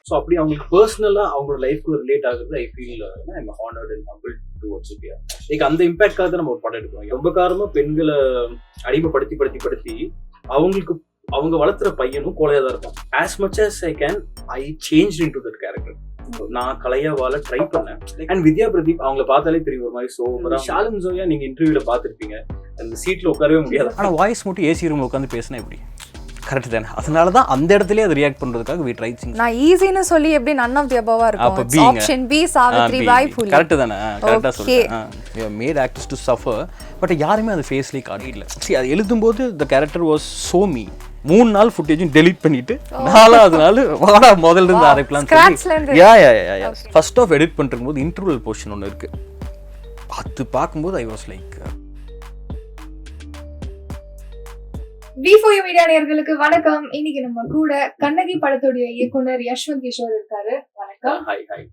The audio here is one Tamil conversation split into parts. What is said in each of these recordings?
ஸோ அப்படி அவங்களுக்கு பர்சனலா அவங்களோட லைஃப்க்கு ரிலேட் ஆகுறது I feel I'm honoured and humble towards it. Like அந்த இம்பாக்டாக தான் நம்ம ஒரு படம் எடுக்கிறோம். ரொம்ப காரணமா பெண்களை அடிமைப்படுத்தி அவங்களுக்கு அவங்க வளர்த்துற பையனும் கோலையா தான் இருக்கும். As much as I can I changed into that character. நான் கலையா வாழ ட்ரை பண்ணேன். அண்ட் வித்யா பிரதீப் அவங்கள பார்த்தாலே தெரியும் ஒரு மாதிரி சோபரா. ஷாலின் ஜோயா நீங்க இன்டர்வியூல பார்த்திருப்பீங்க, அந்த சீட்ல உட்காரவே முடியாது. ஆனா வாய்ஸ் மட்டும் ஏசி ரூம்ல உட்காந்து பேசினா எப்படி கரெக்ட் தானே? அதனால தான் அந்த இடத்துலயே அது ரியாக்ட் பண்றதுக்காக we tried things. நான் ஈஸின்னு சொல்லி எப்படி none of the above இருக்கும். ஆப்ஷன் பி சாவித்ரி பாய் புலி. கரெக்ட் தானே? கரெக்ட்டா சொல்றேன். we have made actors to suffer but யாருமே அது ஃபேஸ்லயே காட்டல. see அது எழுதும்போது the character was so me. 3 நாள் ஃபுட்டேஜும் டெலீட் பண்ணிட்டு 4வது நாள் வாடா முதல்ல இருந்து ஆரம்பிக்கலாம் சொல்லி யா ஃபர்ஸ்ட் ஆஃப் எடிட் பண்றதும்போது இன்டர்வல் போர்ஷன் ஒன்று இருக்கு. அது பார்க்கும்போது ஐ வாஸ் லைக் V4U Media நேயர்களுக்கு வணக்கம். இன்னைக்கு நம்ம கூட கண்ணகி படத்துடைய இயக்குனர் யஷ்வந்த் கிஷோர் இருக்காரு. வணக்கம். Hi.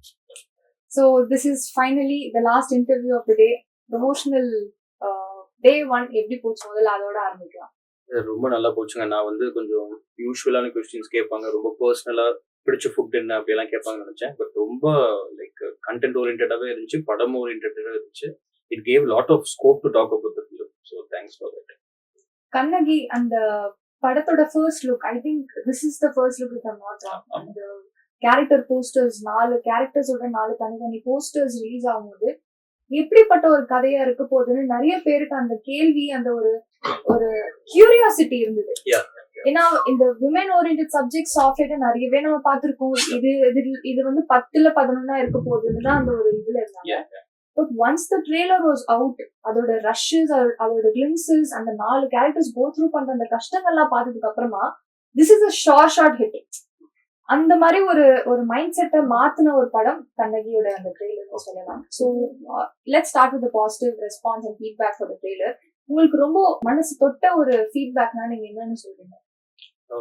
So this is finally the last interview of the day. Promotional day 1 எப்படி போச்சு முதல்ல அதோட ஆரம்பிக்கலாம். ரொம்ப நல்லா போச்சுங்க. நான் வந்து கொஞ்சம் யூஸ்வலான கொஸ்டின்ஸ் கேட்பாங்க, ரொம்ப பர்சனலா பிடிச்ச ஃபுட் என்ன அப்படியெல்லாம் கேட்பாங்கன்னு நினைச்சேன். பட் ரொம்ப லைக் கண்டென்ட் ஓரியன்டாவே இருந்துச்சு, படம் ஓரியன்டாவே இருந்துச்சு. It gave lot of scope to talk about the film. So thanks for that. Kannagi அந்த படத்தோட first look, I think this is the first look if I am not wrong. அந்த கேரக்டர் போஸ்டர்ஸ் 4 கேரக்டர்ஸோட 4 தனித்தனி போஸ்டர்ஸ் ரிலீஸ் ஆகும்போது எப்படிப்பட்ட ஒரு கதையா இருக்க போகுதுன்னு நிறைய பேருக்கு அந்த கேள்வி, அந்த ஒரு கியூரியாசிட்டி இருந்தது. ஏன்னா இந்த விமன் ஓரியன்டட் சப்ஜெக்ட் சாஃப்ட்வேர் நிறையவே நம்ம பார்த்திருக்கோம். இது வந்து 10ல் 11 இருக்க போகுதுன்னு தான் அந்த ஒரு இதுல இருந்தாங்க. But once the trailer was out, அதோட ரஷ்ஷஸ், அதோட கிளிம்சஸ், அந்த 4 கேரக்டர்ஸ் கோ த்ரூ பண்ற அந்த கஷ்டங்கள்லாம் பார்த்ததுக்கு அப்புறமா this is a short hit. அந்த மாதிரி ஒரு மைண்ட் செட்டை மாத்தின ஒரு படம் கண்ணகியோட அந்த ட்ரெய்லர் சொல்லலாம். So let's start with positive response and feedback for the trailer. உங்களுக்கு ரொம்ப மனசு தொட்ட ஒரு ஃபீட்பேக்னா நீங்க என்னன்னு சொல்றீங்க?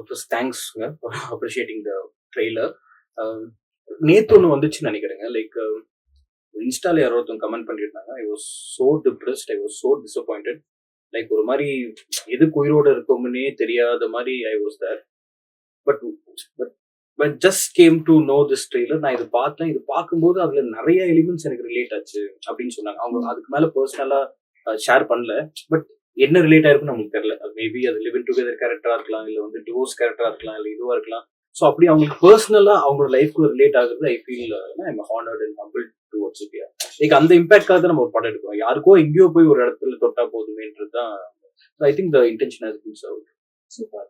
ஃபர்ஸ்ட் தேங்க்ஸ்ங்க ஃபார் அப்ரிஷியேட்டிங் த ட்ரெய்லர். நேத்து ஒன்று வந்துச்சுன்னு நினைக்கிறேங்க. லைக் இன்ஸ்டால யாரோ ஒருத்தவங்க கமெண்ட் பண்ணியிருந்தாங்க, I was so depressed, I was so disappointed. Like ஒரு மாதிரி எது உயிரோட இருக்கோம்னே தெரியாத மாதிரி I was there. But just came to know this trailer. நான் இது பார்த்தேன், இது பார்க்கும்போது அதுல நிறைய எலிமெண்ட்ஸ் எனக்கு ரிலேட் ஆச்சு அப்படின்னு சொன்னாங்க. அவங்க அதுக்கு மேல பர்சனலா ஷேர் பண்ணல, பட் என்ன ரிலேட் ஆயிருக்குன்னு நமக்கு தெரியல. மேபி அது லிவ் இன் டுகெதர் கேரக்டரா இருக்கலாம், இல்ல வந்து டிவோர்ஸ் கேரக்டரா இருக்கலாம், இல்ல இதுவா இருக்கலாம். ஸோ அப்படி அவங்களுக்கு பர்சனலா அவங்களோட லைஃப்க்கு ரிலேட் ஆகுறது I feel I'm honoured and humble towards it. Like அந்த இம்பாக்டாக தான் நம்ம ஒரு படம் எடுக்கிறோம். யாருக்கோ எங்கேயோ போய் ஒரு இடத்துல தொட்டா போதுமேன்றது தான் I think the intention has been served. Super.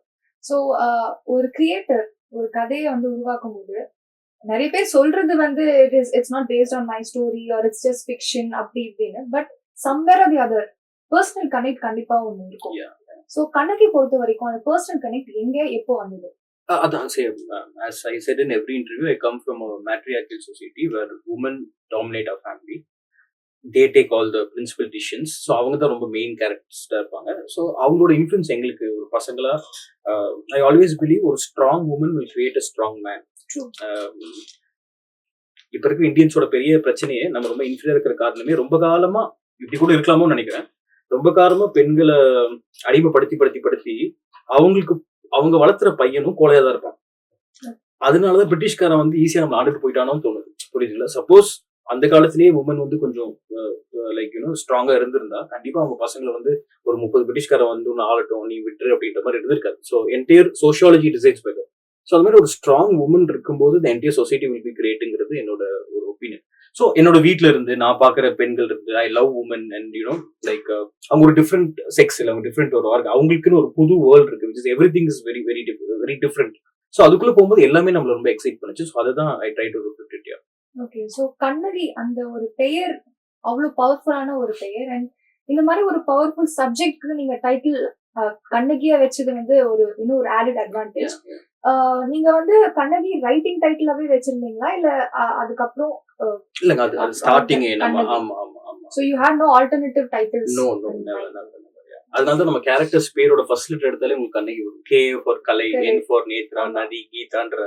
So ஒரு கிரியேட்டர் ஒரு கதையை வந்து உருவாக்கும் போது நிறைய பேர் சொல்றது வந்து it's not based on my story or it's just fiction அப்படி இப்படின்னு. But somewhere or the other personal connect கண்டிப்பா ஒன்று இருக்கும். ஸோ கண்ணகி பொறுத்த வரைக்கும் அந்த பர்சனல் கனெக்ட் எங்க எப்போ வந்தது? அதான் same. as I said in every interview, I come from a matriarchal society where women dominate our family. They take all the principal decisions. So அவங்க தான் ரொம்ப மெயின் கேரக்டர்ஸ்டா இருப்பாங்க. ஸோ அவங்களோட இன்ஃப்ளூயன்ஸ் எங்களுக்கு ஒரு பசங்களா ஐ ஆல்வேஸ் பிலீவ் ஒரு strong woman will create a strong man. இப்ப இருக்க இந்தியன்ஸோட பெரிய பிரச்சனையே நம்ம ரொம்ப இன்ஃபீரியர் இருக்கிற காரணமே ரொம்ப காலமா இப்படி கூட இருக்கலாமோன்னு நினைக்கிறேன். ரொம்ப காலமா பெண்களை அடிமைப்படுத்தி அவங்க வளர்த்துற பையனும் கோலையா தான் இருப்பான். அதனாலதான் பிரிட்டிஷ்காரன் வந்து ஈஸியா நம்ம ஆண்டுட்டு போயிட்டானோன்னு தோணுது. புரியுதுங்களா? சப்போஸ் அந்த காலத்திலேயே உமன் வந்து கொஞ்சம் லைக் ஸ்ட்ராங்கா இருந்திருந்தா கண்டிப்பா அவங்க பசங்களை வந்து ஒரு 30 பிரிட்டிஷ்காரன் வந்து ஒன்று ஆளட்டும் நீ விட்டுரு அப்படின்ற மாதிரி இருந்திருக்காது. So entire sociology decides better. So அது மாதிரி ஒரு ஸ்ட்ராங் உமன் இருக்கும்போது the entire society will be கிரேட்டுங்கிறது என்னோட ஒரு ஒப்பீனியன். ஸோ என்னோட வீட்டுல இருந்து நான் பாக்குற பெண்கள் இருந்து I love women and like அவங்க ஒரு டிஃப்ரெண்ட் செக்ஸ் இல்லை, அவங்க டிஃப்ரெண்ட் ஒரு ஆர்க், அவங்களுக்குன்னு ஒரு புது வேர்ல்டு இருக்கு which is everything is very very very different. So அதுக்குள்ள போகும்போது எல்லாமே நம்மள ரொம்ப எக்ஸைட் பண்ணுச்சு. ஸோ அதை தான் I try to reflect it. Okay. So Kannagi அந்த ஒரு பெயர் அவ்வளவு பவர்ஃபுல்லான ஒரு பெயர். அண்ட் இந்த மாதிரி ஒரு பவர்ஃபுல் சப்ஜெக்ட்க்கு நீங்க டைட்டில் கண்ணகியா வச்சது வந்து இன்னொரு ஆடட் அட்வான்டேஜ். நீங்க வந்து கண்ணகி ரைட்டிங் டைட்டிலாவே வச்சிருந்தீங்களா இல்ல அதுக்கப்புறம்? இல்லங்க, அது ஸ்டார்டிங். ஆமா. So you had no alternative titles? No. அதனால தான் நம்ம கேரக்டர்ஸ் பேரோட ஃபர்ஸ்ட் லெட்டர் எடுத்தாலே உங்களுக்கு கண்ணகி வரும். K for Kalai, N for Nethra, நதி, கீதான்ற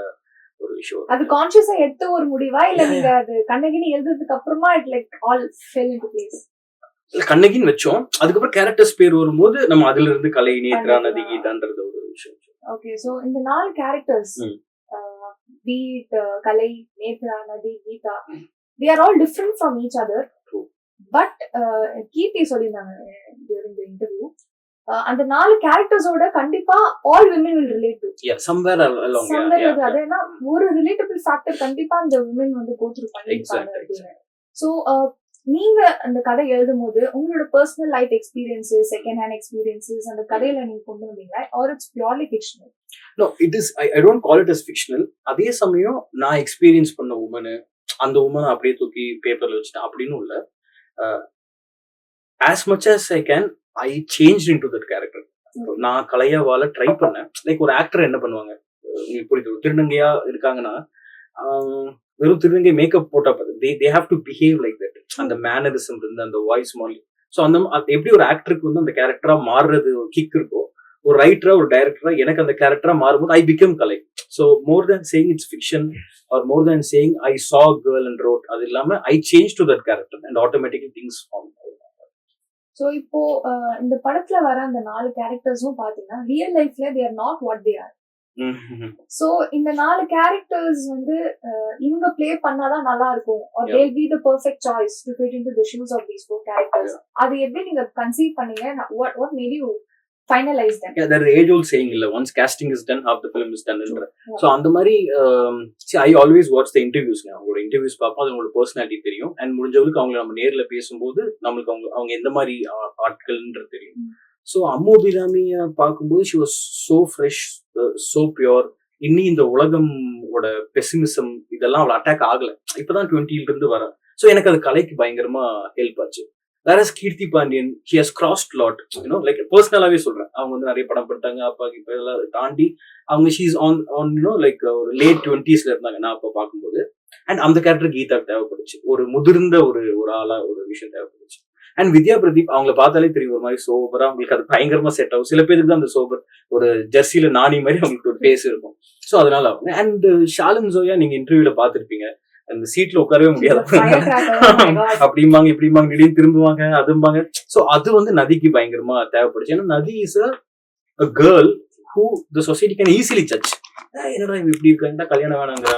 ஒரு விஷயம். அது கான்ஷியஸா எடுத்த ஒரு முடிவா இல்ல நீங்க அது கண்ணகின்னு எழுதுறதுக்கு அப்புறமா it like all fell into place? கண்ணகின்னு வச்சோம், அதுக்கப்புறம் கேரக்டர்ஸ் பேர் வரும்போது நம்ம அதுல இருந்து கலை, நேத்ரா, நதி, கீதான்றது ஒரு விஷயம். ஓகே. சோ இந்த 4 characters be it Kalai, Netra, Nadi, Geeta, they are all different from each other. True. But Keerthi சொல்லிருந்தாங்க during the interview, அந்த 4 கேரக்டர்ஸோட கண்டிப்பா all women will relate to. Yeah, somewhere along. Athena ஒரு ரிலேட்டபிள் ஃபேக்டர் கண்டிப்பா அந்த women வந்து go through பண்ணிருப்பாங்க அப்படின்னு. So நீங்க அந்த கதை எழுதும்போது உங்களோட personal life experiences, second hand experiences அந்த கதையில நீங்க கொண்டு வந்தீங்களா, or it's purely fictional? No, it is. I don't call it as fictional. அதே சமயம் நான் எக்ஸ்பீரியன்ஸ் பண்ண உமன், அந்த உமனை அப்படியே தூக்கி பேப்பர்ல வச்சுட்டேன் அப்படின்னு இல்ல. as much as I can, I changed into that character. நான் கலையாவால ட்ரை பண்ணேன். லைக் ஒரு ஆக்டர் என்ன பண்ணுவாங்க, உங்களுக்கு புரியுது, திருநங்கையா இருக்காங்கன்னா வெறும் திருநங்கை மேக்கப் போட்டா they have to behave like that. அந்த மேனரிசம் இருந்து அந்த வாய்ஸ் மாடல். ஸோ அந்த எப்படி ஒரு ஆக்டருக்கு வந்து அந்த கேரக்டரா மாறுறது ஒரு கிக் இருக்கோ, ஒரு ரைட்டரா ஒரு டைரக்டரா எனக்கு அந்த கேரக்டரா மாறும்போது I become Kalai. So more than saying it's fiction or more than saying I saw girl and road, அது இல்லாம I change to that character and automatically things form. So இப்போ இந்த படத்துல வர அந்த 4 கேரக்டர்ஸும் பாத்தீங்கன்னா ரியல் லைஃப்ல they are not what they are. So இந்த 4 கேரக்டர்ஸ் வந்து இவங்க ப்ளே பண்ணாதான் நல்லா இருக்கும், or they'll be the perfect choice to fit into the shoes of these 4 characters. அது எப்படி நீங்க கன்சீவ் பண்ணீங்க? what made you finalize them? Yeah, there is age old saying illa, once casting is done half the film is done ன்ற. So அந்த மாதிரி see, I always watch the interviews. அவங்களோட இன்டர்வியூஸ் பார்ப்போம், அவங்களோட பர்சனாலிட்டி தெரியும், அண்ட் முடிஞ்சவங்களுக்கு அவங்களை நம்ம நேர்ல பேசும்போது நம்மளுக்கு அவங்க எந்த மாதிரி ஆட்கள்ன்றது தெரியும். ஸோ அம்மு அபிராமியை பார்க்கும்போது she was so fresh, so pure. இன்னி இந்த உலகமோட பெசிமிசம் இதெல்லாம் அவளை அட்டாக் ஆகல, இப்பதான் 20ல இருந்து வர. ஸோ எனக்கு அது கலைக்கு பயங்கரமா ஹெல்ப் ஆச்சு. Whereas Keerthi Pandian, he has crossed lot, you know, like personally சொல்றேன், அவங்க வந்து நிறைய படம் பண்ணிட்டாங்க, அப்பா இப்ப எல்லாம் தாண்டி அவங்க she's on you know like ஒரு late 20s இருந்தாங்க நான் அப்ப பார்க்கும்போது. அண்ட் அந்த கேரக்டர் கீதாக்கு தேவைப்படுச்சு, ஒரு முதிர்ந்த ஒரு ஆளா ஒரு விஷயம் தேவைப்படுச்சு. அண்ட் வித்யா பிரதீப் அவங்கள பார்த்தாலே தெரியும், ஒரு மாதிரி சோபரா, அவங்களுக்கு அது பயங்கரமா செட் ஆகும். சில பேருக்கு தான் அந்த சோபர் ஒரு ஜெர்சியில நாணி மாதிரி அவங்களுக்கு ஒரு பேஸ் இருக்கும். ஸோ அதனால அவங்க. அண்ட் ஷாலன் ஜோயா நீங்க இன்டர்வியூல பார்த்திருப்பீங்க, அந்த சீட்ல உட்காரவே முடியாது, அப்படிம்பாங்க இப்படிம்பாங்க, திடீர்னு திரும்புவாங்க அதும்பாங்க. ஸோ அது வந்து நதிக்கு பயங்கரமா தேவைப்படுச்சு. ஏன்னா நதி is a girl who the society can easily judge. என்னடா இப்படி இருக்கா, கல்யாணம் வேணாங்க,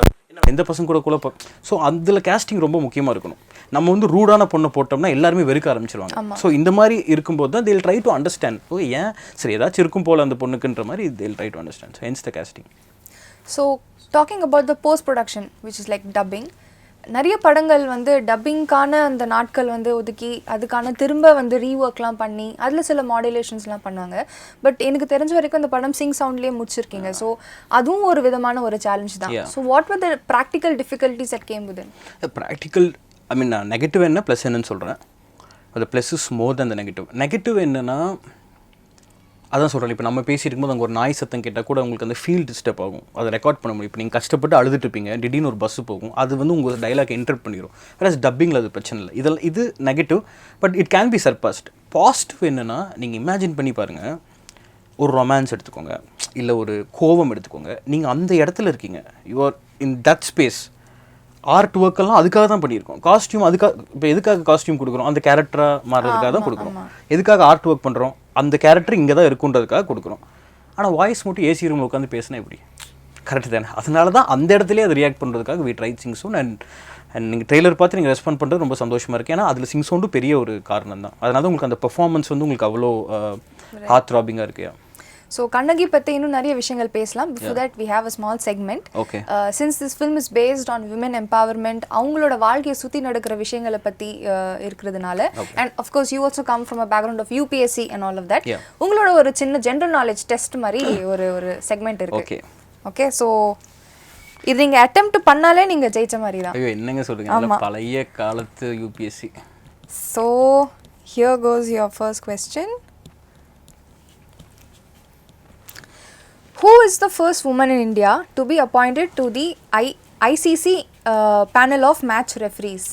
எந்த பசங்க கூட குழப்பம். ஸோ அதில் கேஸ்டிங் ரொம்ப முக்கியமாக இருக்கணும். நம்ம வந்து ரூடான பொண்ணை போட்டோம்னா எல்லாருமே வெறுக்க ஆரம்பிச்சிருவாங்க. ஸோ இந்த மாதிரி இருக்கும்போது தான் they'll try to understand. ஓ ஏன் சரி ஏதாச்சும் இருக்கும் போல அந்த பொண்ணுக்குன்ற மாதிரி they'll try to understand. So hence the casting. So talking about the post production, which is like dubbing, நிறைய படங்கள் வந்து டப்பிங்கான அந்த நாட்கள் வந்து ஒதுக்கி அதுக்கான திரும்ப வந்து ரீஒர்க்லாம் பண்ணி அதில் சில மாடுலேஷன்ஸ்லாம் பண்ணுவாங்க. பட் எனக்கு தெரிஞ்ச வரைக்கும் அந்த படம் சிங் சவுண்ட்லேயே முடிச்சிருக்கீங்க. ஸோ அதுவும் ஒரு விதமான ஒரு சேலஞ்ச் தான். So what were the practical difficulties that came with it? Practical I mean நான் நெகட்டிவ் என்ன ப்ளஸ் என்னன்னு சொல்கிறேன். அது plus is more then the negative. Negative என்னன்னா அதான் சொல்கிறேன், இப்போ நம்ம பேசிட்டு இருக்கும்போது அங்கே ஒரு நாய் சத்தம் கேட்டால் கூட உங்களுக்கு அந்த ஃபீல் டிஸ்டர்ப் ஆகும், அதை ரெக்கார்ட் பண்ண முடியும். இப்போ நீங்கள் கஷ்டப்பட்டு அழுதுட்டு இருப்பீங்க, திடீர்னு ஒரு பஸ்ஸு போகும், அது வந்து உங்கள் டைலாக் இன்டர்ப்ட் பண்ணிடும். வேறு டப்பிங்கில் அது பிரச்சனை இல்லை. இது negative, but it can be surpassed. Positive என்னென்னா நீங்கள் இமேஜின் பண்ணி பாருங்கள், ஒரு ரொமான்ஸ் எடுத்துக்கோங்க, இல்லை ஒரு கோவம் எடுத்துக்கோங்க, நீங்கள் அந்த இடத்துல இருக்கீங்க, you are in that space. Art ஒர்க்கெல்லாம் அதுக்காக தான் பண்ணியிருக்கோம். காஸ்டியூம் அதுக்காக, இப்போ எதுக்காக காஸ்டியூம் கொடுக்குறோம், அந்த கேரக்டராக மாறுறதுக்காக தான் கொடுக்குறோம். எதுக்காக ஆர்ட் ஒர்க் பண்ணுறோம், அந்த கேரக்டர் இங்கே தான் இருக்குன்றதுக்காக கொடுக்குறோம். ஆனால் வாய்ஸ் மட்டும் ஏசி ரூமில் உட்காந்து பேசினா எப்படி கரெக்டு தானே? அதனால தான் அந்த இடத்துலேயே அதை ரியாக்ட் பண்ணுறதுக்காக we try sync sound. And நீங்கள் ட்ரெய்லர் பார்த்து நீங்கள் ரெஸ்பாண்ட் பண்ணுறது ரொம்ப சந்தோஷமாக இருக்குது. ஏன்னா அதில் சிங் சவுண்டும் பெரிய ஒரு காரணம் தான். அதனால தான் உங்களுக்கு அந்த பெர்ஃபார்மன்ஸ் வந்து உங்களுக்கு அவ்வளோ ஹார்ட் த்ராபிங்காக இருக்கு. ஸோ கண்ணகி பற்றி இன்னும் நிறைய விஷயங்கள் பேசலாம். Before that we have a small segment. Okay. Since this film is based on women empowerment, அவங்களோட வாழ்க்கையை சுற்றி நடக்கிற விஷயங்களை பற்றி இருக்கிறதுனால, and of course you also come from a background of UPSC and all of that, உங்களோட ஒரு சின்ன ஜென்ரல் நாலேஜ் டெஸ்ட் மாதிரி ஒரு செக்மெண்ட் இருக்கு. Okay okay. ஸோ இது நீங்கள் அட்டெம்ப்ட் பண்ணாலே நீங்கள் ஜெயிச்ச மாதிரி தான். ஐயோ என்னங்க சொல்லுங்க, பழைய காலத்து UPSC. So here goes your first question. Who is the first woman in India to be appointed to the ICC panel of match referees?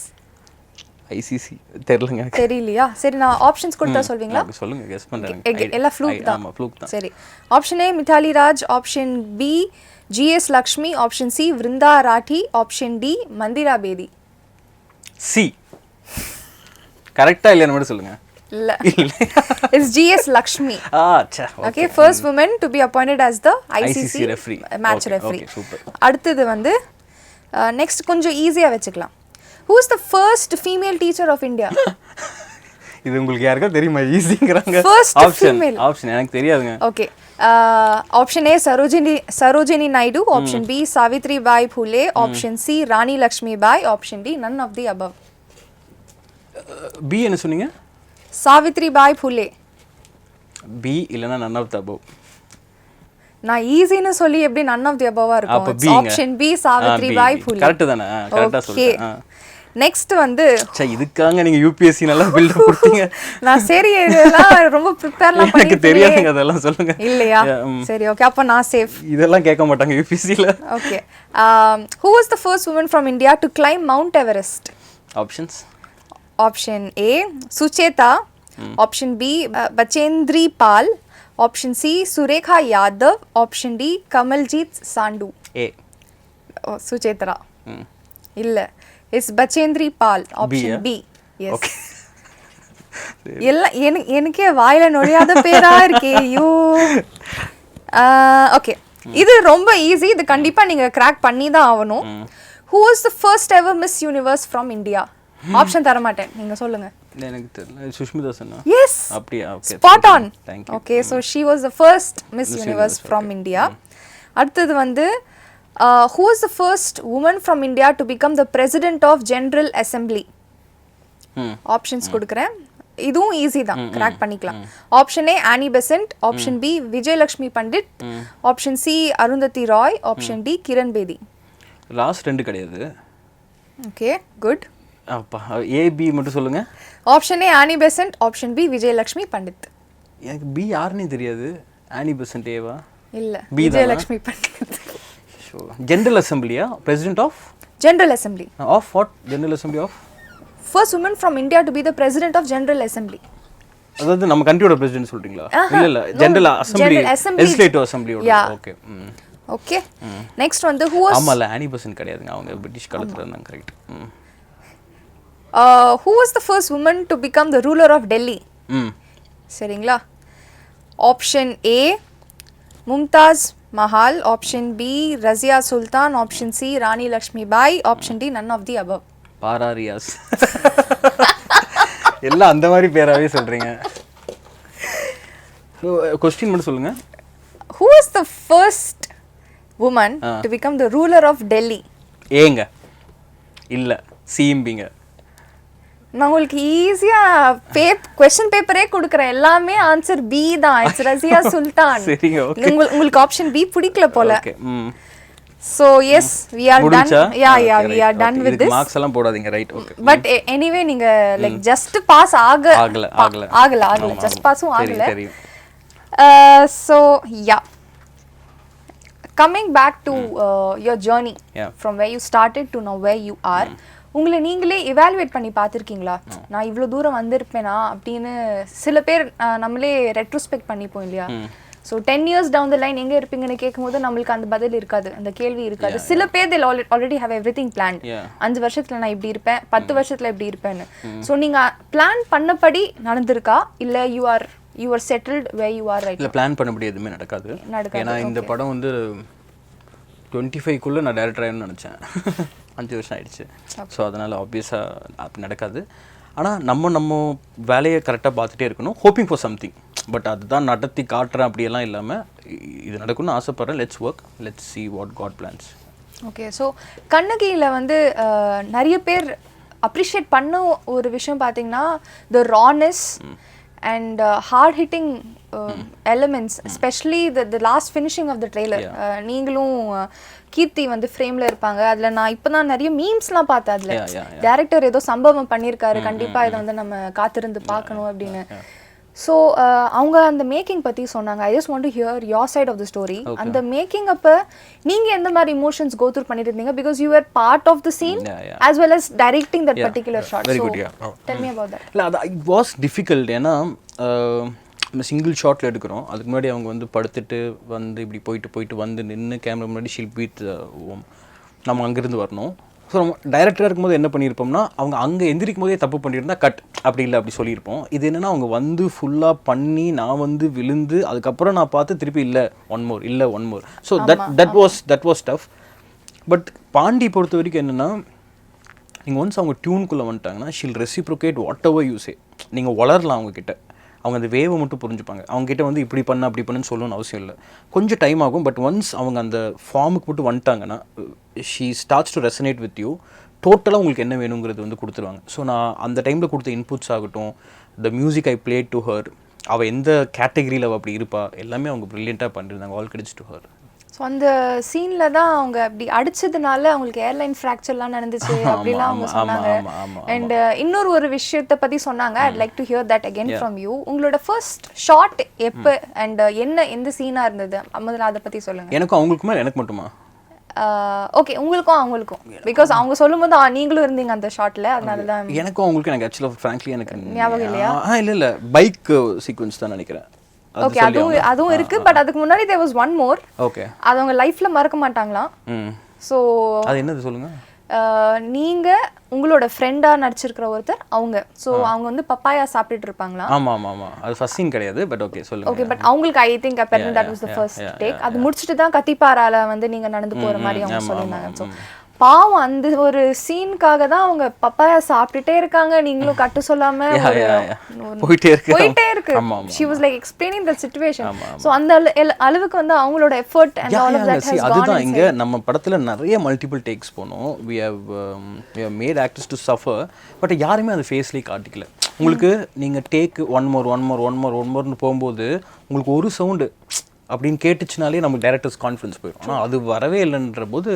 ICC தெரியலங்க. தெரியலையா? சரி நான் ஆப்ஷன்ஸ் கொடுத்தா சொல்வீங்களா? சொல்லுங்க, கெஸ் பண்றேன். எல்லாம் ஃப்ளூக் தான். ஆமா ஃப்ளூக் தான். சரி, option A Mithali Raj, option B GS Lakshmi, option C Vrinda ராठी, option D மந்திரா பேதி. C கரெக்ட்டா இல்லையான்னு மட்டும் சொல்லுங்க. இல்ல it's GS Lakshmi. ச்சே Okay, first woman to be appointed as the ICC referee. match Okay, referee. okay, super. அடுத்தது வந்து நெக்ஸ்ட் கொஞ்சம் ஈஸியா வெச்சுக்கலாம். Who is the first female teacher of India? இது உங்களுக்கு யாருக்கா தெரியுமா? ஈஸிங்கறாங்க. First female. ஆப்ஷன் எனக்கு தெரியாதுங்க. Okay. Option A Sarojini Naidu, option B Savitri Bai Phule, option C Rani Lakshmi Bai, option D none of the above. B என்ன சொன்னீங்க? Savitri Bai Phule. B இல்லனா none of the above. நான் ஈஸின்னு சொல்லி எப்படி none of the above அப்ப இருக்கும்? B Option B Savitri Bai Phule. Correct தானே? கரெக்ட்டா சொல்றேன். நெக்ஸ்ட் வந்து இதுக்காக நீங்க யூபிஎஸ்சி நல்லா பில்ட் கொடுத்தீங்க. நான் சரி இதெல்லாம் ரொம்ப ப்ரிப்பேர்லாம் எனக்கு பண்ணிட்டேன். தெரியாதுங்க அதெல்லாம் சொல்லுங்க. இல்லையா? சரி ஓகே அப்ப நான் சேஃப். இதெல்லாம் கேட்க மாட்டாங்க யூபிஎஸ்சில. Okay. Who was the first woman from India to climb Mount Everest? Options. Option A Sucheta, option B Bachendri Pal, option C Surekha Yadav, option D Kamaljeet Sandhu. A. Sucheta. இல்ல it's Bachendri Pal, option B. Yes. Okay. எல்லாம் எனக்கே வாயில நுழையாத பேரா இருக்கே ஐயோ. ஓகே இது ரொம்ப ஈஸி, இது கண்டிப்பா நீங்க கிராக் பண்ணி தான் ஆகணும். Who was the first ever Miss Universe from India? Option தர மாட்டேன், நீங்க சொல்லுங்க. எனக்கு தெரியல. சுஷ்மிதா சன்னா. Yes. அப்படியே okay. Spot on. Thank you. Okay, so she was the first Miss Universe from India. அடுத்தது வந்து who was the first woman from India to become the president of General Assembly? Options கொடுக்குறேன், இதுவும் ஈஸி தான், கிராக் பண்ணிக்கலாம். Option A Annie Besant, option B Vijayalakshmi Pandit, option C Arundhati Roy, option D Kiran Bedi. Last ரெண்டு கிடையாது. Okay good. அப்பா ஏ பி மட்டும் சொல்லுங்க. Option A Annie Besant, option B Vijayalakshmi Pandit. எனக்கு பி யாருன்னே தெரியாது. ஆனி பெசன்ட் ஏவா? இல்ல விஜயலட்சுமி பண்டிட். ஜெனரல் அசெம்பிளியா? President of General Assembly. Of what? General Assembly of? First woman from India to be the president of General Assembly. அதாவது நம்ம கண்ட்ரியோட பிரசிடென்ட் சொல்றீங்களா? இல்ல இல்ல ஜெனரல் அசெம்பிளி, லெஜிஸ்லேட்டிவ் அசெம்பிளியோட. Okay okay. நெக்ஸ்ட் வந்து who was ஆமால ஆனி பெசன்ட் கிடையாதுங்க, அவங்க பிரிட்டிஷ் காலத்துல இருந்தாங்க. Correct. who was the first woman to become the ruler of Delhi? சரிங்களா? Option A Mumtaz Mahal, option B Razia Sultan, option C Rani Lakshmi Bai, option D none of the above. பாராரியாஸ். எல்லாம் அந்த மாதிரி பேராவே சொல்றீங்க. क्वेश्चन மட்டும் சொல்லுங்க. Who was the first woman to become the ruler of Delhi? ஏங்க இல்ல சிம்பிங்க. நான் உங்களுக்கு ஈஸியா क्वेश्चन பேப்பரே கொடுக்கறேன், எல்லாமே ஆன்சர் பி தான். இட்ஸ் ரசியா சுல்தான். சரிங்க ஓகே. உங்களுக்கு ஆப்ஷன் பி பிடிக்கல போல. Okay. So yes, we are done. Yeah, we are done with this. Marks எல்லாம் போடாதீங்க. Right okay. But anyway நீங்க like just pass ஆகல just passும் ஆகல. So yeah, coming back to your journey from where you started to now where you are, உங்களை நீங்களே இவாலுவேட் பண்ணி பார்த்துருக்கீங்களா? நான் இவ்வளோ தூரம் வந்திருப்பேனா அப்படின்னு சில பேர் நம்மளே ரெட்ரோஸ்பெக்ட் பண்ணிப்போம் இல்லையா? So 10 years down the line எங்கே இருப்பீங்கன்னு கேட்கும்போது நம்மளுக்கு அந்த பதில் இருக்காது, அந்த கேள்வி இருக்காது. சில பேர் they already have everything planned. 5 வருஷத்துல நான் இப்படி இருப்பேன், 10 வருஷத்துல இப்படி இருப்பேன்னு. ஸோ நீங்க பிளான் பண்ணபடி நடந்திருக்கா இல்ல you are settled where you are right? இல்ல பிளான் பண்ணபடி எதுவுமே நடக்காது. ஏன்னா இந்த படம் வந்து 25 நான் டைரக்டர் ஆகணும்னு நினச்சேன். 5 வருஷம் ஆயிடுச்சு. ஸோ அதனால் ஆப்வியஸாக அப்படி நடக்காது. ஆனால் நம்ம வேலையை கரெக்டாக பார்த்துட்டே இருக்கணும், ஹோப்பிங் ஃபார் சம்திங். பட் அதுதான் நடத்தி காட்டுறேன் அப்படியெல்லாம் இல்லாமல் இது நடக்கும்னு ஆசைப்பட்றேன். Let's work, let's see what God plans. Okay. So கண்ணகியில் வந்து நிறைய பேர் அப்ரிஷியேட் பண்ண ஒரு விஷயம் பார்த்தீங்கன்னா த ரானஸ் and hard hitting elements, especially the last finishing of the trailer. நீங்களும் கீர்த்தி வந்து ஃப்ரேம்ல இருப்பாங்க. அதுல நான் இப்பதான் நிறைய மீம்ஸ்லாம் பார்த்தேன். அதுல டைரக்டர் ஏதோ சம்பவம் பண்ணியிருக்காரு, கண்டிப்பா இதை வந்து நம்ம காத்திருந்து பார்க்கணும் அப்படின்னு. ஸோ அவங்க அந்த மேக்கிங் பற்றி சொன்னாங்க. I just want to hear your side of the story. அந்த மேக்கிங் அப்போ நீங்கள் எந்த மாதிரி இமோஷன்ஸ் கோ த்ரூ பண்ணிட்டு இருந்தீங்க? Because you are part of the scene as well as directing that particular shot. So tell me about that. இல்லை, அது இட் வாஸ் டிஃபிகல்ட். ஏன்னா நம்ம சிங்கிள் ஷாட்டில் எடுக்கிறோம். அதுக்கு முன்னாடி அவங்க வந்து படுத்துட்டு வந்து இப்படி போயிட்டு வந்து நின்று கேமரா முன்னாடி ஷில் பீட் நம்ம அங்கேருந்து வரணும். ஸோ டைரக்டராக இருக்கும்போது என்ன பண்ணியிருப்போம்னா அவங்க அங்கே எந்திரிக்கும் போதே தப்பு பண்ணியிருந்தா கட் அப்படி இல்லை அப்படி சொல்லியிருப்போம். இது என்னென்னா அவங்க வந்து ஃபுல்லாக பண்ணி நான் வந்து விழுந்து அதுக்கப்புறம் நான் பார்த்து திருப்பி இல்லை one more. So that was tough. But Pandi பொறுத்த வரைக்கும் என்னென்னா நீங்கள் ஒன்ஸ் அவங்க டியூனுக்குள்ளே வந்துட்டாங்கன்னா she'll reciprocate whatever you say. நீங்கள் வளரலாம் அவங்கக்கிட்ட, அவங்க அந்த வேவை மட்டும் புரிஞ்சுப்பாங்க. அவங்ககிட்ட வந்து இப்படி பண்ண அப்படி பண்ணுன்னு சொல்லணும்னு அவசியம் இல்லை, கொஞ்சம் டைம் ஆகும். பட் ஒன்ஸ் அவங்க அந்த ஃபார்முக்கு மட்டும் வந்துட்டாங்கன்னா she starts to resonate with you. டோட்டலாக உங்களுக்கு என்ன வேணுங்கிறது வந்து கொடுத்துருவாங்க. ஸோ நான் அந்த டைமில் கொடுத்த இன்புட்ஸ் ஆகட்டும், the music I play to her, அவள் எந்த கேட்டகரியில் அவள் அப்படி இருப்பா, எல்லாமே அவங்க ப்ரில்லியண்ட்டாக பண்ணிருந்தாங்க. All credits to her. So அந்த சீனில் தான் அவங்க அப்படி அடிச்சதுனால அவங்களுக்கு ஏர்லைன் ஃப்ராக்சர்லாம் நடந்துச்சு அப்படிலாம் அவங்க சொன்னாங்க. அண்ட் இன்னொரு ஒரு விஷயத்தை பற்றி சொன்னாங்க. I'd like to hear that again from you. உங்களோட ஃபர்ஸ்ட் ஷாட் எப்போ அண்ட் எந்த சீனாக இருந்தது முதல்ல அதை பற்றி சொல்லுங்கள். எனக்கும் அவங்களுக்குமா எனக்கு மட்டுமா? ஓகே, உங்களுக்கும் அவங்களுக்கும். பிகாஸ் அவங்க சொல்லும்போது நீங்களும் இருந்தீங்க அந்த ஷாட்ல, அதனால தான். எனக்கும் அவங்களுக்கு எனக்கு ஆக்சுவலாக ஃப்ராங்க்லி எனக்கு ஞாபகம் இல்லையா? இல்லை பைக் சீக்வன்ஸ் தான் நினைக்கிறேன். ஓகே, அதுவும் இருக்கு. பட் அதுக்கு முன்னாடி there was one more. Okay, அது அவங்க லைஃப்ல மறக்க மாட்டாங்களாம். ஸோ அது என்னது சொல்லுங்க. நீங்க உங்களோட ஃப்ரெண்டா நடிச்சிருக்கிற ஒருத்தர் அவங்க, ஸோ அவங்க வந்து பப்பாயா சாப்பிட்டுட்டு இருப்பாங்களா? ஆமா அது ஃபர்ஸ்ட் சீன் கிடையாது. பட் ஓகே சொல்லுங்க. ஓகே, பட் அவங்களுக்கு I think apparently that was the first take. அது முடிச்சிட்டு தான் கத்திப்பாரால வந்து நீங்க நடந்து போற மாதிரி அவங்க சொல்லிருந்தாங்க. ஸோ பாவம் அந்த ஒரு சீனுக்காக தான் அவங்க பப்பாயா சாப்பிட்டுட்டே இருக்காங்க, நீங்களும் கட்டு சொல்லாம போயிட்டே இருக்கு. she was like explaining the situation. so அந்த அளவுக்கு வந்து அவங்களோட effort and all of that has gone. அதுதான் இங்க நம்ம படத்துல நிறைய மல்டிபிள் டேக்ஸ் போனோம். we have made actors to suffer, but யாருமே அது ஃபேஸ்லயே காட்டிக்கல. உங்களுக்கு நீங்க டேக் ஒன் மோர்னு போகும்போது உங்களுக்கு ஒரு சவுண்டு அப்படின்னு கேட்டுச்சுனாலே நமக்கு டைரக்டர்ஸ் கான்ஃபிடன்ஸ் போயிடும். ஆனால் அது வரவே இல்லைன்ற போது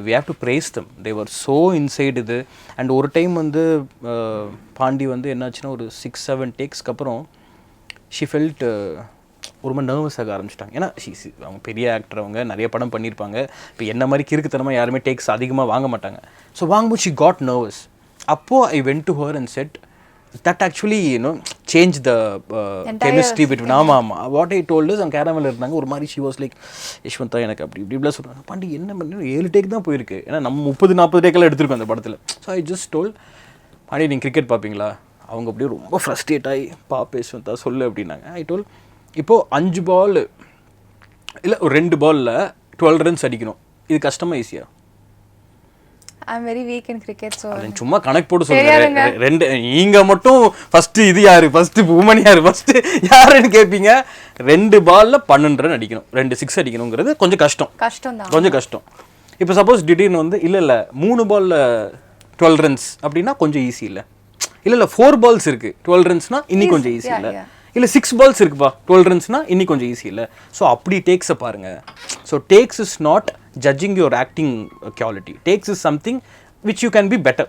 we have to praise them. They were so inside இது. அண்ட் ஒரு டைம் வந்து பாண்டி வந்து என்னாச்சுன்னா ஒரு 6-7 டேக்ஸ்க்கு அப்புறம் ஷி ஃபெல்ட் ஒரு மாதிரி நர்வஸ் ஆக ஆரம்பிச்சிட்டாங்க. ஏன்னா அவங்க பெரிய ஆக்டர், அவங்க நிறைய படம் பண்ணியிருப்பாங்க. இப்போ என்ன மாதிரி கிறுக்குத்தனமாக யாருமே டேக்ஸ் அதிகமாக வாங்க மாட்டாங்க. ஸோ வாங்கும்போது ஷி காட் நர்வஸ். அப்போது I went to her and said that actually changed the chemistry between. ஆமா what I told is அவங்க கேரமல் இருந்தாங்க ஒரு மாதிரி. she was like யஷ்வந்தா எனக்கு அப்படி இப்படிலாம் சொல்கிறாங்க. பாண்டி என்ன பண்ணி 7 டேக் தான் போயிருக்கு, ஏன்னா நம்ம 30-40 டேக்கெல்லாம் எடுத்துருக்கோம் அந்த படத்தில். So I just told Pandi நீங்கள் கிரிக்கெட் பார்ப்பீங்களா? அவங்க அப்படியே ரொம்ப ஃப்ரஸ்ட்ரேட் ஆகி யஷ்வந்தா சொல்லு அப்படின்னாங்க. ஐ டோல் இப்போது 5 பால் இல்லை ஒரு 2 பாலில் 12 ரன்ஸ் அடிக்கணும், இது கஷ்டமா ஈஸியா? I'm very weak in cricket, so சும்மா கணக்கு போட்டு சொல்லுங்க. ரெண்டு நீங்க மட்டும் ஃபர்ஸ்ட் இது யாரு, ஃபர்ஸ்ட் உமன் யாரு, ஃபர்ஸ்ட் யாருன்னு கேட்பீங்க. 2 பால்ல 12 ரன் அடிக்கணும், 2 6 அடிக்கணுங்கிறது கொஞ்சம் கஷ்டம் தான், கொஞ்சம் கஷ்டம். இப்போ சப்போஸ் திடீர்னு வந்து இல்ல 3 பால்ல 12 ரன்ஸ் அப்படின்னா கொஞ்சம் ஈஸி இல்ல 4 பால்ஸ் இருக்கு 12 ரன்ஸ்னா இன்னி கொஞ்சம் ஈஸி இல்ல 6 பால்ஸ் இருக்குப்பா 12 ரன்ஸ்னா இன்னி கொஞ்சம் ஈஸி இல்ல. ஸோ அப்படி டேக்ஸை பாருங்க. So takes is not judging your acting quality. Takes is something which you can be better.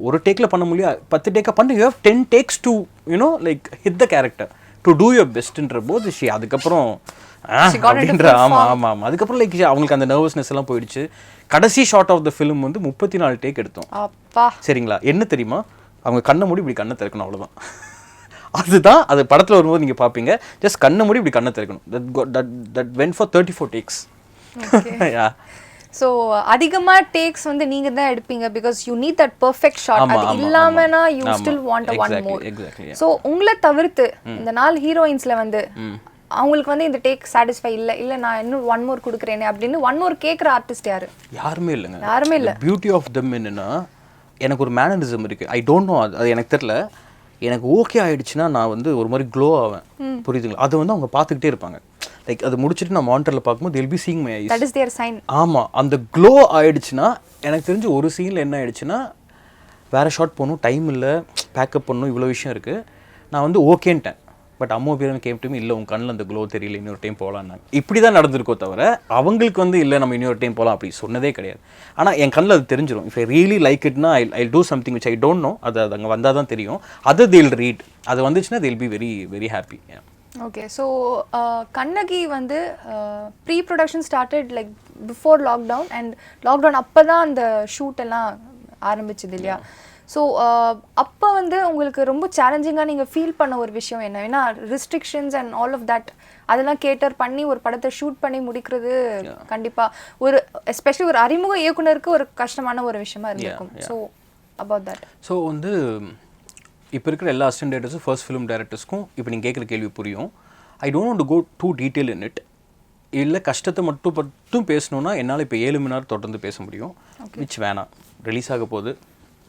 ஒரு டேக்கில் பண்ண முடியாது, 10 டேக்காக பண்ண. you have 10 takes to like hit the character to do your bestன்ற போது அதுக்கப்புறம் அப்படின்ற ஆமாம் அதுக்கப்புறம் லைக் அவங்களுக்கு அந்த நர்வஸ்னஸ் எல்லாம் போயிடுச்சு. கடைசி ஷார்ட் ஆஃப் த ஃபிலிம் வந்து 34 டேக் எடுத்தோம். சரிங்களா? என்ன தெரியுமா, அவங்க கண்ணை மூடி இப்படி கண்ணை திறக்கணும், அவ்வளோதான். அதுதான் அது படத்தில் வரும்போது நீங்கள் பார்ப்பீங்க. ஜஸ்ட் கண்ணை மூடி இப்படி கண்ணை திறக்கணும். that went for 34 takes. So அதிகமாக டேக்ஸ் வந்து நீங்க தான் எடுப்பீங்க because you need that perfect shot. அது இல்லாமனா you still want one more. So உங்களை தவிர்த்து இந்த 4 ஹீரோயின்ஸ்ல வந்து அவங்களுக்கு வந்து இந்த டேக் சாட்டிஸ்ஃபை இல்லை நான் இன்னும் 1 மோர் கொடுக்குறேனே அப்படின்னு 1 மோர் கேட்குற ஆர்டிஸ்ட் யாரு? யாருமே இல்லைங்க, யாருமே இல்லை. பியூட்டி ஆஃப் தம் என்னன்னா எனக்கு ஒரு மேனரிசம் இருக்கு. ஐ டோன்ட் நோ, அது எனக்கு தெரியல. எனக்கு ஓகே ஆயிடுச்சுன்னா நான் வந்து ஒரு மாதிரி க்ளோ ஆவேன், புரியுதுங்களா? அதை வந்து அவங்க பார்த்துக்கிட்டே இருப்பாங்க. லைக் அது முடிச்சுட்டு நான் மானிட்டரில் பார்க்கும்போது they'll be seeing my eyes. That is their sign. ஆமாம், அந்த க்ளோ ஆயிடுச்சுன்னா எனக்கு தெரிஞ்சு ஒரு சீனில் என்ன ஆயிடுச்சுன்னா வேறு ஷாட் போகணும், டைம் இல்லை, பேக்கப் பண்ணணும், இவ்வளோ விஷயம் இருக்குது. நான் வந்து ஓகேன்ட்டேன். பட் அம்மா பேர் கேம் டைம் இல்லை உங்கள் கண்ணில் அந்த க்ளோ தெரியல, இன்னொரு டைம் போகலான்னாங்க. இப்படி தான் நடந்திருக்கோ தவிர அவங்களுக்கு வந்து இல்லை நம்ம இன்னொரு டைம் போகலாம் அப்படி சொன்னதே கிடையாது. ஆனால் என் கண்ணில் அது தெரிஞ்சிடும். இஃப் ஐ ரியலி லைக் இட்னா I do something which I don't know. அது அங்கே வந்தால் தான் தெரியும். அது they'll read. அது வந்துச்சுன்னா they'll be very very happy. Okay, so Kannagi வந்து pre production started like before lockdown and lockdown அப்போ தான் அந்த ஷூட் எல்லாம் ஆரம்பிச்சது இல்லையா? ஸோ அப்போ வந்து உங்களுக்கு ரொம்ப சேலஞ்சிங்காக நீங்கள் ஃபீல் பண்ண ஒரு விஷயம் என்ன? ஏன்னா restrictions and all of that அதெல்லாம் கேட்டர் பண்ணி ஒரு படத்தை ஷூட் பண்ணி முடிக்கிறது கண்டிப்பாக ஒரு எஸ்பெஷலி ஒரு அறிமுக இயக்குனருக்கு ஒரு கஷ்டமான ஒரு விஷயமா இருந்திருக்கும். So about that. ஸோ வந்து இப்போ இருக்கிற எல்லா அசிஸ்டன்ட் டைரக்டர்ஸும் ஃபர்ஸ்ட் ஃபிலிம் டைரக்டர்ஸ்க்கும் இப்போ நீங்கள் கேட்குற கேள்வி புரியும். I don't want to go to detail in it. இல்லை கஷ்டத்தை மட்டும் பேசணுன்னா என்னால் இப்போ 7 மணி நேரம் தொடர்ந்து பேச முடியும். விச் வேணாம், ரிலீஸ் ஆக போகுது,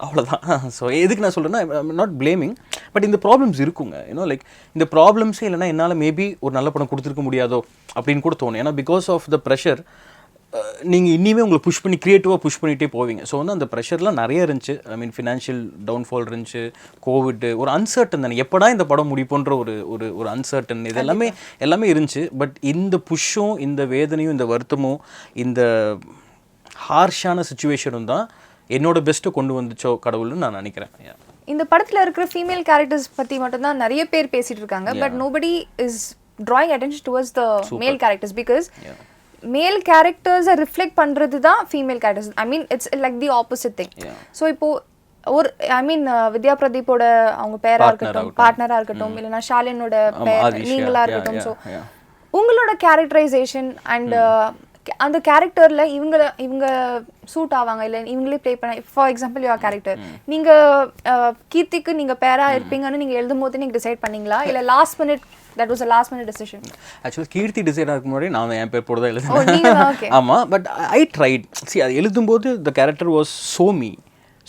அவ்வளோதான். ஸோ எதுக்கு நான் சொல்கிறேன்னா, நாட் பிளேமிங், பட் இந்த ப்ராப்ளம்ஸ் இருக்குங்க. யூனோ லைக் இந்த ப்ராப்ளம்ஸே இல்லைனா என்னால் மேபி ஒரு நல்ல படம் கொடுத்துருக்க முடியாதோ அப்படின்னு கூட தோணும். ஏன்னா பிகாஸ் ஆஃப் த ப்ரெஷர் நீங்கள் இனிமே உங்களை புஷ் பண்ணி க்ரியேட்டிவாக புஷ் பண்ணிகிட்டே போவீங்க. ஸோ வந்து அந்த ப்ரெஷர்லாம் நிறைய இருந்துச்சு. ஐ மீன் ஃபினான்ஷியல் டவுன்ஃபால் இருந்துச்சு, கோவிட், ஒரு அன்சர்டன் தானே, எப்படா இந்த படம் முடிப்போன்ற ஒரு அன்சர்டன், இது எல்லாமே இருந்துச்சு. பட் இந்த புஷ்ஷும் இந்த வேதனையும் இந்த வருத்தமும் இந்த ஹார்ஷான சுச்சுவேஷனும் தான் என்னோட பெஸ்ட்டை கொண்டு வந்துச்சோ கடவுள்னு நான் நினைக்கிறேன். இந்த படத்தில் இருக்கிற ஃபீமேல் கேரக்டர்ஸ் பற்றி மட்டும்தான் நிறைய பேர் பேசிகிட்டு இருக்காங்க. But nobody is drawing attention towards the male characters because male characters are reflect பண்றது தான் female characters. I mean it's like the opposite thing. So இப்போ ஒரு ஐ மீன் வித்யா பிரதீப்போட அவங்க பேரா இருக்கட்டும், பார்ட்னரா இருக்கட்டும், இல்லைனா ஷாலினோட பேர் நீங்களா இருக்கட்டும், ஸோ உங்களோட கேரக்டரைசேஷன் அண்ட் அந்த கேரக்டர்ல இவங்க சூட் ஆவாங்க இல்லை இவங்களே ப்ளே பண்ண. ஃபார் எக்ஸாம்பிள் யுவர் கேரக்டர் நீங்க கீர்த்திக்கு நீங்க பேரா இருப்பீங்கன்னு நீங்க எழுதும் போது நீங்க டிசைட் பண்ணீங்களா இல்லை last minute that was a last minute decision? Actually Keerthy decide ஆகும் முன்னாடி நான் என் பேர் போட தான் எழுதுனேன். ஆமாம், பட் ஐ ட்ரைட். சி அது எழுதும்போது the character was so me,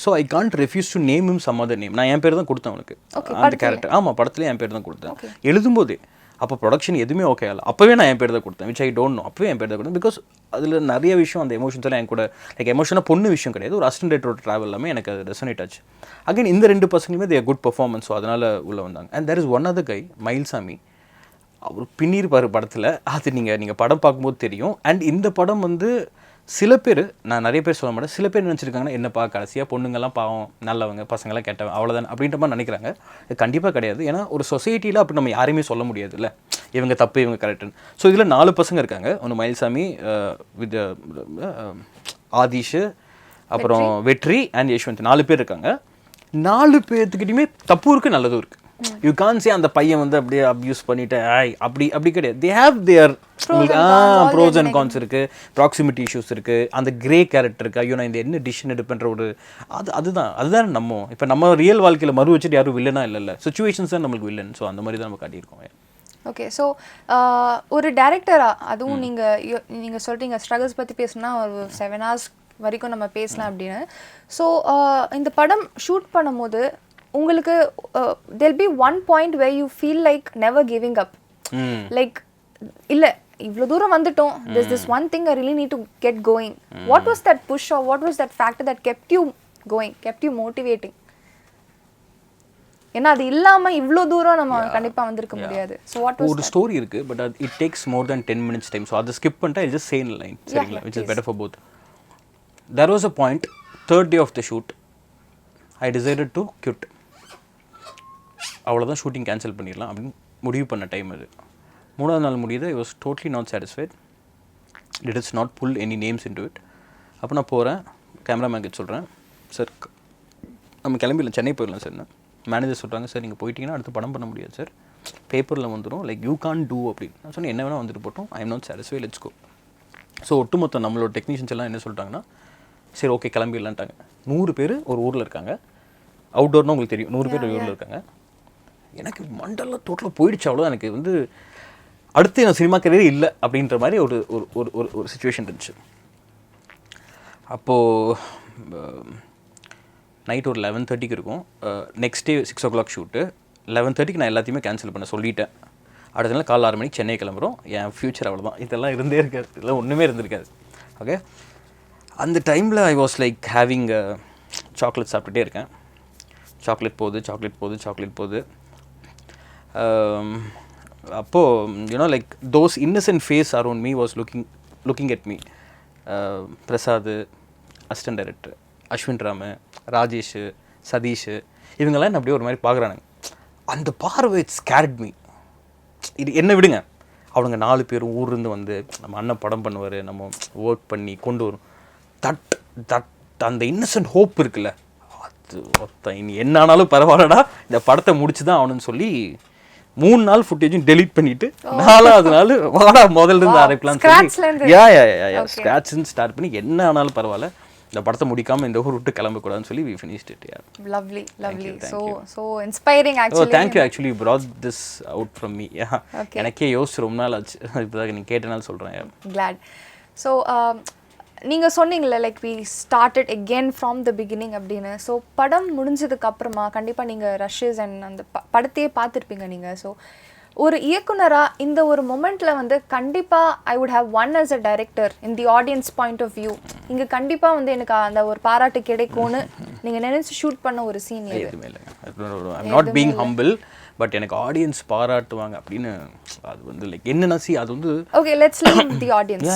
so I can't refuse to name him some other name. நான் என் பேர் தான் கொடுத்தேன் அவனுக்கு அந்த கேரக்டர். ஆமாம், படத்துலேயே என் பேர் தான் கொடுத்தேன் எழுதும்போதே. அப்போ ப்ரொடக்ஷன் எதுவுமே ஓகே ஆகல, அப்போவே நான் என் பேர் தான் கொடுத்தேன். விச் ஐ டோன்ட் நோ, அப்போவே என் பேர் தான் கொடுத்தேன். பிகாஸ் அதில் நிறைய விஷயம் அந்த எமோஷன்ஸ் எல்லாம் என் கூட லைக் எமோஷனாக பொண்ணு விஷயம் கிடையாது, ஒரு அசிஸ்டன்ட் டைரக்டரோட ட்ராவல் எல்லாமே எனக்கு அது ரெசனேட் ஆச்சு. அகைன் இந்த 2 பசங்களுமே தே குட் பர்ஃபார்மன்ஸ், ஸோ அதனால் உள்ளே வந்தாங்க. And there is one other guy, Mayilsamy. அவர் பின்னிருப்பார் படத்தில், அது நீங்கள் படம் பார்க்கும்போது தெரியும். அண்ட் இந்த படம் வந்து சில பேர், நான் நிறைய பேர் சொல்ல மாட்டேன், சில பேர் நினச்சிருக்காங்கன்னா என்னப்பா கடைசியாக பொண்ணுங்கள்லாம் பாவம், நல்லவங்க, பசங்கள்லாம் கெட்டவங்க, அவ்வளோதான் அப்படின்ற மாதிரி நினைக்கிறாங்க. இது கண்டிப்பாக கிடையாது. ஏன்னா ஒரு சொசைட்டியில் அப்படி நம்ம யாரையுமே சொல்ல முடியாது இல்லை, இவங்க தப்பு இவங்க கரெக்டுன்னு. ஸோ இதில் 4 பசங்க இருக்காங்க. ஒன்று மயில்சாமி, வித் ஆதிஷ், அப்புறம் வெற்றி அண்ட் யஷ்வந்த், 4 பேர் இருக்காங்க. 4 பேர்த்துக்கிட்டையுமே தப்பு இருக்குது, நல்லதும் இருக்குது. யூ கான் சே அந்த பையன் வந்து அப்படியே அப்யூஸ் பண்ணிட்டு அப்படி கிடையாது. They have their pros and cons இருக்கு, ப்ராக்சிமிட்டி இஷ்யூஸ் இருக்கு, அந்த கிரே கேரக்டர் இருக்கு. ஐயோ நான் இந்த என்ன டிசிஷன் எடுப்பேன்ற ஒரு அதுதான் நம்ம இப்போ நம்ம ரியல் வாழ்க்கையில் மறு வச்சுட்டு யாரும் வில்லனா இல்லை, சுச்சுவேஷன்ஸ் தான் நம்மளுக்கு வில்லன். ஸோ அந்த மாதிரி தான் நம்ம காட்டியிருக்கோம். ஓகே, ஸோ ஒரு டேரக்டரா அதுவும் நீங்கள் சொல்கிறீங்க ஸ்ட்ரகிள்ஸ் பற்றி பேசுனா ஒரு 7 hours வரைக்கும் நம்ம பேசலாம் அப்படின்னு. ஸோ இந்த படம் ஷூட் பண்ணும்போது உங்களுக்கு there'll be one point where you feel like never giving up, like இல்ல இவ்வளவு தூரம் வந்துட்டோம், there's this one thing I really need to get going. What was that push or what was that factor that kept you going, kept you motivating? ஏன்னா அது இல்லாம இவ்வளவு தூரம் நம்ம கண்டிப்பா வந்திருக்க முடியாது. So what was ஒரு ஸ்டோரி இருக்கு, but it takes more than 10 minutes time. So அதை skip பண்ணிட்டா I'll just say in line, சரிங்களா, which is better for both. There was a point, 3rd day of the shoot, I decided to quit. அவ்வளோதான், ஷூட்டிங் கேன்சல் பண்ணிடலாம் அப்படின்னு முடிவு பண்ண டைம் அது. 3ஆவது நாள் முடியுது, I was totally not satisfied. It is not full any names in to it. அப்போ நான் போகிறேன், கேமராமேன் கிட்ட சொல்கிறேன், சார் நம்ம கிளம்பிடலாம், சென்னை போயிடலாம் சார். மேனேஜர் சொல்கிறாங்க, சார் நீங்கள் போயிட்டீங்கன்னா அடுத்து படம் பண்ண முடியாது சார், பேப்பரில் வந்துடும், லைக் யூ கான் டூ அப்படின்னு. நான் சொன்னேன், என்ன வேணால் வந்துட்டு போட்டோம், I am not satisfy, let's go. So ஒட்டுமொத்தம் நம்மளோட டெக்னீஷியன்ஸ் எல்லாம் என்ன சொல்லிட்டாங்கன்னா, சரி ஓகே கிளம்பிடலான்ட்டாங்க. 100 பேர் ஒரு ஊரில் இருக்காங்க, அவுட்டோர்னு உங்களுக்கு தெரியும், 100 பேர் ஒரு ஊரில் இருக்காங்க. எனக்கு மண்டலம் டோட்டலாக போயிடுச்சு. அவ்வளோ எனக்கு வந்து அடுத்து என் சினிமா கரியரே இல்லை அப்படின்ற மாதிரி ஒரு ஒரு ஒரு ஒரு சுச்சுவேஷன் இருந்துச்சு. அப்போது நைட் ஒரு 11:30 இருக்கும். Next day 6 o'clock shoot. 11:30 நான் எல்லாத்தையுமே கேன்சல் பண்ண சொல்லிட்டேன். அடுத்த நாள் காலைல 6 மணிக்கு சென்னை கிளம்புறோம். என் ஃப்யூச்சர் அவ்வளோதான், இதெல்லாம் இருந்தே இருக்காது, இதெல்லாம் ஒன்றுமே இருந்திருக்காது. ஓகே, அந்த டைமில் I was like having chocolate சாப்பிட்டுட்டே இருக்கேன். சாக்லேட் போகுது. அப்போது you know like those innocent face around me was looking at me. Prasad, assistant director, Ashwin Ramu, Rajesh, Sathish, இவங்கெல்லாம் என்ன அப்படியே ஒரு மாதிரி பார்க்குறானுங்க. அந்த பார்வை இட்ஸ் ஸ்கேர்ட் மீ. இது என்ன விடுங்க, அவனுங்க 4 பேரும் ஊர்லேருந்து வந்து நம்ம அண்ணன் படம் பண்ணுவார், நம்ம ஒர்க் பண்ணி கொண்டு வரும், தட் அந்த இன்னசென்ட் ஹோப் இருக்குல்ல, இனி என்ன ஆனாலும் பரவாயில்லடா, இந்த படத்தை முடிச்சு தான் ஆகணும்னு சொல்லி 3 நாள் ஃபுட்டேஜும் டெலீட் பண்ணிட்டு 4வது நாள் வாடா முதல்ல இருந்து ஆரம்பிக்கலாம்னு சொல்லி ஸ்க்ராட்ச்னு ஸ்டார்ட் பண்ணி என்ன ஆனாலும் பரவாயில்ல, இந்த படத்தை முடிக்காம இந்த ஊர் விட்டு கிளம்பக்கூடாதுன்னு சொல்லி we finished it. Lovely. So inspiring actually. Thank you actually you brought this out from me. எனக்கே யோசிச்சு ரொம்ப நாள் ஆச்சு, இப்போதான் நீங்க கேட்டனால சொல்றேன். Glad. So நீங்க சொன்னீங்கல்ல like we started again from the beginning அப்படின்னு. ஸோ படம் முடிஞ்சதுக்கு அப்புறமா கண்டிப்பா நீங்க ரஷஸ் அண்ட் அந்த படத்தையே பார்த்துருப்பீங்க நீங்க. ஸோ ஒரு இயக்குனரா இந்த ஒரு மொமெண்ட்ல வந்து கண்டிப்பா I would have one as a director in the audience point of view, இங்க கண்டிப்பா வந்து எனக்கு அந்த ஒரு பாராட்டு கிடைக்கும்னு நீங்க நினைச்சு ஷூட் பண்ண ஒரு சீன் எதுவுமே இல்லைங்க. I'm not being humble, but எனக்கு ஆடியன்ஸ் பாராட்டுவாங்க அப்படின்னு அது வந்து லைக் என்னன்னா அது வந்து okay let's leave the audience.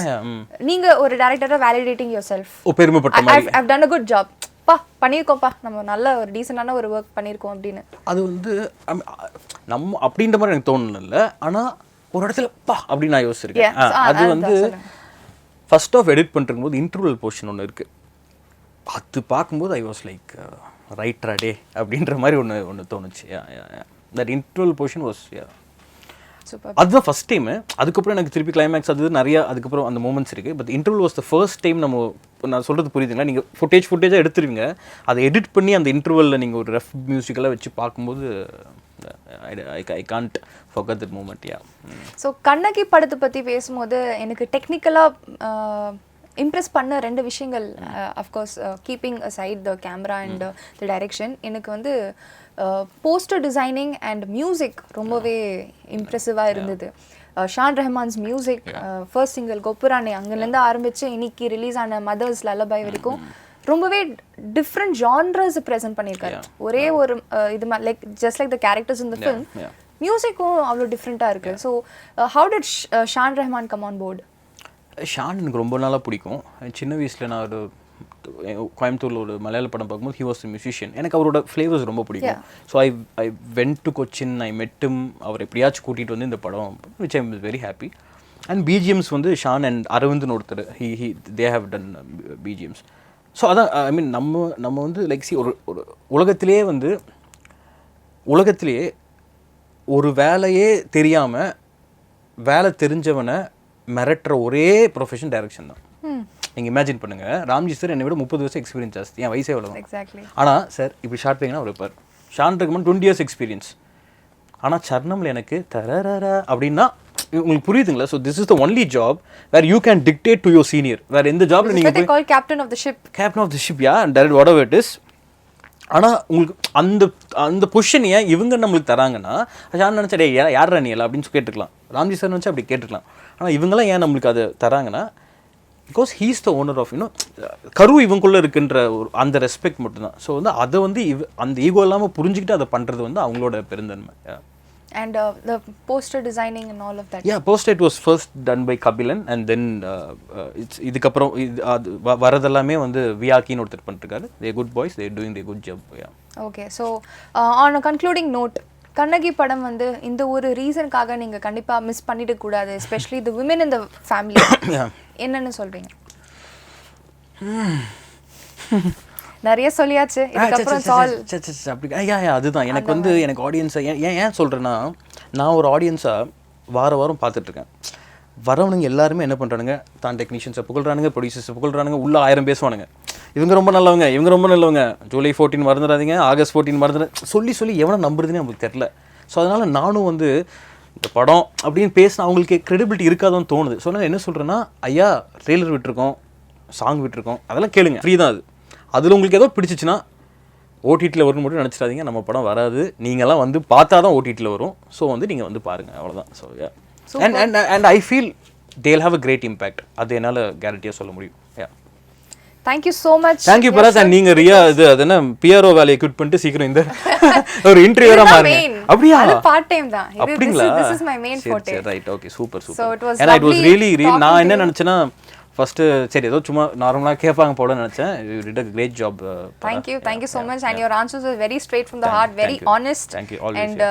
நீங்க ஒரு டைரக்டரா வேலிடேட்டிங் யுவர்செல்ஃப், பெருமைப்பட்ட மாதிரி I've done a good job, பா பண்ணியிருக்கோம்ப்பா, நம்ம நல்ல ஒரு டீசெண்டான ஒரு ஒர்க் பண்ணியிருக்கோம் அப்படின்னு அது வந்து நம்ம அப்படின்ற மாதிரி எனக்கு தோணல. ஆனால் ஒரு இடத்துல பா அப்படின்னு நான் யோசிச்சிருக்கேன். அது வந்து ஃபர்ஸ்ட் ஆஃப் எடிட் பண்ணிருக்கும் போது இன்டர்வல் போர்ஷன் ஒன்று இருக்குது, அது பார்க்கும்போது ஐ வாஸ் லைக் ரைட்ரா டே அப்படின்ற மாதிரி ஒன்று தோணுச்சு. தட் இன்டர்வல் போர்ஷன் வாஸ் அதுதான் ஃபர்ஸ்ட் டைமு. அதுக்கப்புறம் எனக்கு திருப்பி கிளைமேக்ஸ் அது நிறையா அதுக்கப்புறம் அந்த மூமெண்ட்ஸ் இருக்குது. But interval was the first time நம்ம, நான் சொல்கிறது புரியுதுங்களா, நீங்கள் ஃபுட்டேஜாக எடுத்துருவீங்க, அதை எடிட் பண்ணி அந்த இன்டர்வலில் நீங்கள் ஒரு ரஃப் மியூசிக்கெல்லாம் வச்சு பார்க்கும்போது I can't forget that moment. So Kannagi படத்தை பற்றி பேசும்போது எனக்கு டெக்னிக்கலாக இம்ப்ரெஸ் பண்ண 2 விஷயங்கள், of course keeping aside the camera and the direction, எனக்கு வந்து போஸ்டர் டிசைனிங் அண்ட் மியூசிக் ரொம்பவே இம்ப்ரெசிவாக இருந்தது. Shaan Rahman's music first single கொப்புரானே அங்கேருந்து ஆரம்பித்து இன்னைக்கு ரிலீஸ் ஆன மதர்ஸ் லல்லபாய் வரைக்கும் ரொம்பவே டிஃப்ரெண்ட் ஜான்ரஸ் ப்ரெசென்ட் பண்ணியிருக்காரு. ஒரே ஒரு இது like just like the characters in the film, மியூசிக்கும் அவ்வளோ டிஃப்ரெண்ட்டாக இருக்குது. So how did Shaan Rahman come on board? Shaan எனக்கு ரொம்ப நாளாக பிடிக்கும். சின்ன வயசில் நான் ஒரு கோயம்புத்தூரில் ஒரு மலையாள படம் பார்க்கும்போது ஹி வாஸ் மியூசிஷியன், எனக்கு அவரோட ஃப்ளேவர்ஸ் ரொம்ப பிடிக்கும். So I went to Cochin, I மெட்டும், அவர் எப்படியாச்சும் கூட்டிகிட்டு வந்து இந்த படம் which I am very happy. And BGMs வந்து ஷான் அண்ட் அரவிந்த்னு ஒருத்தர், they have done BGMs. So அதான் ஐ மீன் நம்ம வந்து லைக் ஒரு உலகத்திலேயே ஒரு வேலையே தெரியாமல் வேலை தெரிஞ்சவனை மிரட்டுற ஒரே ப்ரொஃபஷன் டைரக்ஷன் தான். நீங்கள் இமேஜின் பண்ணுங்கள், ராம்ஜி சார் என்னை விட 30 வருஷம் எக்ஸ்பீரியன்ஸ் ஜாஸ்தி, என் வயசே எவ்வளோ. ஆனால் சார் இப்படி ஷார்ட் பண்ணீங்கன்னா அவர் இருப்பார். ஷான் ரஹ்மான் 20 இயர்ஸ் எக்ஸ்பீரியன்ஸ், ஆனால் சர்ணமில் எனக்கு தரரா அப்படின்னா உங்களுக்கு புரியுதுங்களா? So this is the only job where you can dictate to your senior. வேறு எந்த ஜாப்ல நீங்கள் captain of the ship yeah direct whatever it is. ஆனால் உங்களுக்கு அந்த பொசிஷன் ஏன் இவங்க நம்மளுக்கு தராங்கன்னா, ஷான் நினச்சா டே யாரா நீ அப்படின்னு கேட்டுக்கலாம், ராம்ஜி சார் நினச்சா அப்படி கேட்டுக்கலாம். ஆனால் இவங்கெல்லாம் ஏன் நம்மளுக்கு அதை தராங்கன்னா, because he's the owner of கரு இவங்களுக்குள்ளே இருக்குன்ற ஒரு அந்த ரெஸ்பெக்ட் மட்டும்தான். ஸோ வந்து அதை வந்து அந்த ஈகோ இல்லாமல் புரிஞ்சுக்கிட்டு அதை பண்ணுறது வந்து அவங்களோட பெருந்தன்மை. And the poster designing and all of that. Yeah, poster it was first done by Kabilan and then இதுக்கப்புறம் வரதெல்லாமே வந்து வியாக்கின்னு ஒருத்தர் பண்ணிருக்காரு. They are good boys, they are doing their good job. Yeah. Okay, so on a concluding note, Kannagi படம் வந்து இந்த ஒரு ரீசனுக்காக நீங்க கண்டிப்பா மிஸ் பண்ணிட கூடாது, especially the women in the family. என்னன்னு சொல்றீங்க? நிறைய சொல்லியாச்சு, இதுக்கப்புறம் சால் அப்படி அதுதான் எனக்கு வந்து எனக்கு ஆடியன்ஸை ஏன் சொல்கிறேன்னா, நான் ஒரு ஆடியன்ஸாக வாரம் பார்த்துட்ருக்கேன். வரவனுங்க எல்லாருமே என்ன பண்ணுறானுங்க, தான் டெக்னீஷியன்ஸை புகழ்றானுங்க, ப்ரொடியூசர்ஸை புகழ்றானுங்க, உள்ள 1000 பேசுவானுங்க, இவங்க ரொம்ப நல்லவங்க, ஜூலை 14 மறந்துடாதீங்க, ஆகஸ்ட் 14 மறந்துடாதீங்க, சொல்லி எவனை நம்புறதுன்னு நமக்கு தெரில. ஸோ அதனால் நானும் வந்து இந்த படம் அப்படின்னு பேசினா அவங்களுக்கு கிரெடிபிலிட்டி இருக்காதான்னு தோணுது. ஸோ நான் என்ன சொல்கிறேன்னா, ஐயா ட்ரெய்லர் விட்டுருக்கோம், சாங் விட்டுருக்கோம், அதெல்லாம் கேளுங்க, ஃப்ரீ தான் அது. அதில் உங்களுக்கு ஏதோ பிடிச்சிச்சுன்னா ஓடிடியில் வரும்னு மட்டும் நினச்சிடாதீங்க, நம்ம படம் வராது, நீங்கள்லாம் வந்து பார்த்தா தான் ஓடிடியில் வரும். ஸோ வந்து நீங்கள் வந்து பாருங்கள், அவ்வளோதான். So and I feel they'll have a great impact, அது என்னால் கேரண்டியாக சொல்ல முடியும். Thank you so much. Thank you Paras. And நீங்கள் ரியா அது என்ன பிஆர்ஓ வேலையை குவிட் பண்ணிட்டு சீக்கிரம் இந்த ஒரு இன்டர்வியூரா மாறுங்க. அப்படியா? அது பார்ட் டைம் தான். அப்படிங்களா? This is my main forte. Right, okay, super. So it was and it was really நான் என்ன நினைச்சேன்னா, ஃபர்ஸ்ட் சரி ஏதோ சும்மா நார்மலா கேட்பாங்க போட நினைச்சேன். You did a great job. Thank you so much and your answers are very straight from the heart, very honest. Thank you always. And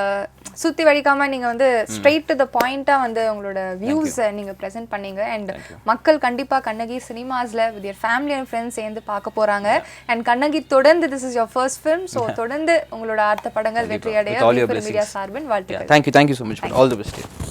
சுத்தி வடிக்காம நீங்க வந்து straight to the point வந்து உங்களோட views நீங்க present பண்ணீங்க and மக்கள் கண்டிப்பா Kannagi சினிமாஸ்ல with your family and friends சேர்ந்து பார்க்க போறாங்க. And கண்ணகி தொடர்ந்து this is your first film, so தொடர்ந்து உங்களோட அடுத்த படங்கள் வெற்றி அடைய V4U Media சார்பின் வாழ்த்துக்கள். Thank you so much. All the best.